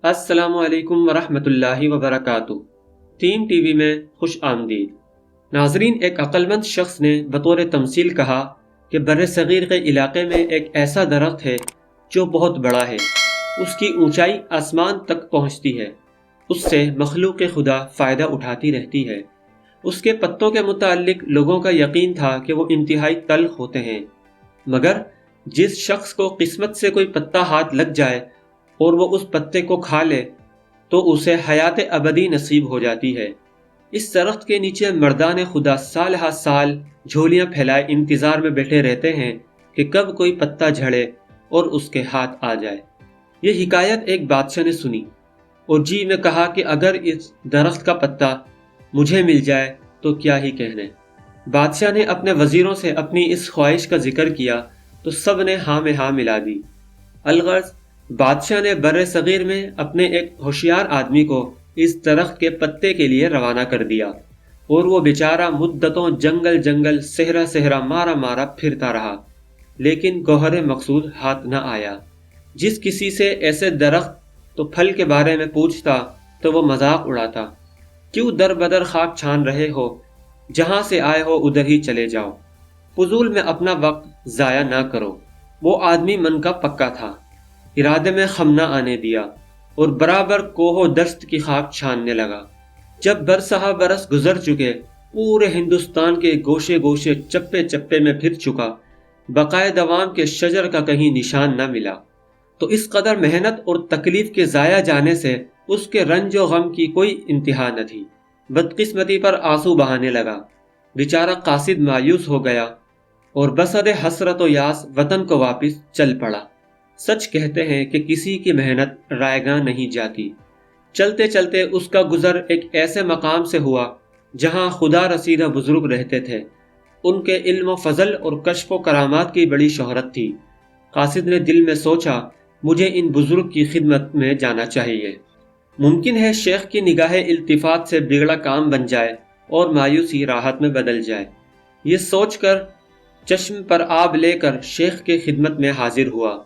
السلام علیکم ورحمۃ اللہ وبرکاتہ۔ تیم ٹی وی میں خوش آمدید ناظرین۔ ایک عقلمند شخص نے بطور تمثیل کہا کہ بر صغیر کے علاقے میں ایک ایسا درخت ہے جو بہت بڑا ہے، اس کی اونچائی آسمان تک پہنچتی ہے، اس سے مخلوق خدا فائدہ اٹھاتی رہتی ہے۔ اس کے پتوں کے متعلق لوگوں کا یقین تھا کہ وہ انتہائی تلخ ہوتے ہیں، مگر جس شخص کو قسمت سے کوئی پتا ہاتھ لگ جائے اور وہ اس پتے کو کھا لے تو اسے حیات ابدی نصیب ہو جاتی ہے۔ اس درخت کے نیچے مردان خدا سال ہا سال جھولیاں پھیلائے انتظار میں بیٹھے رہتے ہیں کہ کب کوئی پتا جھڑے اور اس کے ہاتھ آ جائے۔ یہ حکایت ایک بادشاہ نے سنی اور جی میں کہا کہ اگر اس درخت کا پتا مجھے مل جائے تو کیا ہی کہنے۔ بادشاہ نے اپنے وزیروں سے اپنی اس خواہش کا ذکر کیا تو سب نے ہاں میں ہاں ملا دی۔ الغرض بادشاہ نے بر صغیر میں اپنے ایک ہوشیار آدمی کو اس درخت کے پتے کے لیے روانہ کر دیا اور وہ بیچارہ مدتوں جنگل جنگل صحرا صحرا مارا مارا پھرتا رہا، لیکن گوہر مقصود ہاتھ نہ آیا۔ جس کسی سے ایسے درخت تو پھل کے بارے میں پوچھتا تو وہ مذاق اڑاتا، کیوں در بدر خاک چھان رہے ہو، جہاں سے آئے ہو ادھر ہی چلے جاؤ، فضول میں اپنا وقت ضائع نہ کرو۔ وہ آدمی من کا پکا تھا، ارادے میں خم نہ آنے دیا اور برابر کوہ و دشت کی خاک چھاننے لگا۔ جب برسہ برس گزر چکے، پورے ہندوستان کے گوشے گوشے چپے چپے میں پھر چکا، بقائے دوام کے شجر کا کہیں نشان نہ ملا، تو اس قدر محنت اور تکلیف کے ضائع جانے سے اس کے رنج و غم کی کوئی انتہا نہ تھی۔ بدقسمتی پر آنسو بہانے لگا، بیچارہ قاصد مایوس ہو گیا اور بصد حسرت و یاس وطن کو واپس چل پڑا۔ سچ کہتے ہیں کہ کسی کی محنت رائے گاں نہیں جاتی۔ چلتے چلتے اس کا گزر ایک ایسے مقام سے ہوا جہاں خدا رسیدہ بزرگ رہتے تھے۔ ان کے علم و فضل اور کشف و کرامات کی بڑی شہرت تھی۔ قاصد نے دل میں سوچا، مجھے ان بزرگ کی خدمت میں جانا چاہیے، ممکن ہے شیخ کی نگاہ التفات سے بگڑا کام بن جائے اور مایوسی راحت میں بدل جائے۔ یہ سوچ کر چشم پر آب لے کر شیخ کے خدمت میں حاضر ہوا۔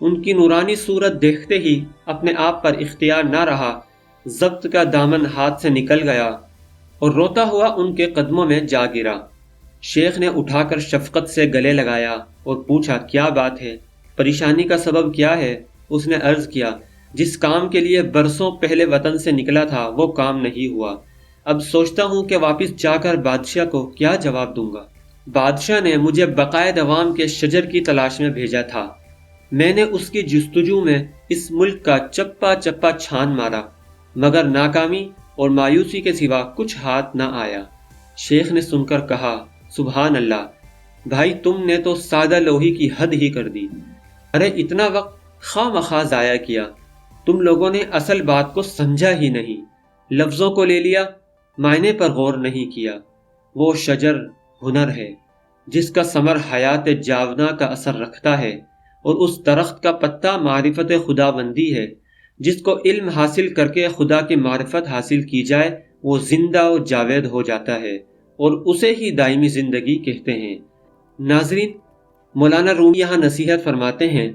ان کی نورانی صورت دیکھتے ہی اپنے آپ پر اختیار نہ رہا، ضبط کا دامن ہاتھ سے نکل گیا اور روتا ہوا ان کے قدموں میں جا گرا۔ شیخ نے اٹھا کر شفقت سے گلے لگایا اور پوچھا، کیا بات ہے، پریشانی کا سبب کیا ہے؟ اس نے عرض کیا، جس کام کے لیے برسوں پہلے وطن سے نکلا تھا وہ کام نہیں ہوا، اب سوچتا ہوں کہ واپس جا کر بادشاہ کو کیا جواب دوں گا۔ بادشاہ نے مجھے بقائے دوام کے شجر کی تلاش میں بھیجا تھا، میں نے اس کی جستجو میں اس ملک کا چپا چپا چھان مارا، مگر ناکامی اور مایوسی کے سوا کچھ ہاتھ نہ آیا۔ شیخ نے سن کر کہا، سبحان اللہ، بھائی تم نے تو سادہ لوہی کی حد ہی کر دی، ارے اتنا وقت خواہ مخواہ ضائع کیا، تم لوگوں نے اصل بات کو سمجھا ہی نہیں، لفظوں کو لے لیا، معنی پر غور نہیں کیا۔ وہ شجر ہنر ہے جس کا ثمر حیات جاوداں کا اثر رکھتا ہے، اور اس درخت کا پتا معرفت خدا بندی ہے۔ جس کو علم حاصل کر کے خدا کی معرفت حاصل کی جائے وہ زندہ و جاوید ہو جاتا ہے، اور اسے ہی دائمی زندگی کہتے ہیں۔ ناظرین، مولانا رومی یہاں نصیحت فرماتے ہیں،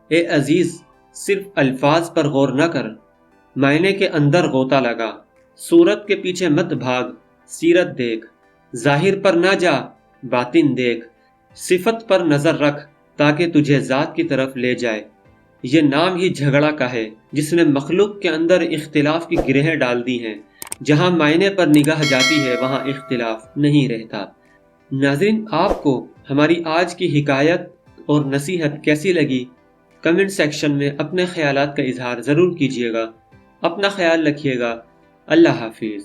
اے عزیز، صرف الفاظ پر غور نہ کر، معنی کے اندر غوطہ لگا، صورت کے پیچھے مت بھاگ، سیرت دیکھ، ظاہر پر نہ جا، باطن دیکھ، صفت پر نظر رکھ تاکہ تجھے ذات کی طرف لے جائے۔ یہ نام ہی جھگڑا کا ہے جس نے مخلوق کے اندر اختلاف کی گرہیں ڈال دی ہیں۔ جہاں معنی پر نگاہ جاتی ہے وہاں اختلاف نہیں رہتا۔ ناظرین، آپ کو ہماری آج کی حکایت اور نصیحت کیسی لگی؟ کمنٹ سیکشن میں اپنے خیالات کا اظہار ضرور کیجیے گا۔ اپنا خیال رکھیے گا۔ اللہ حافظ۔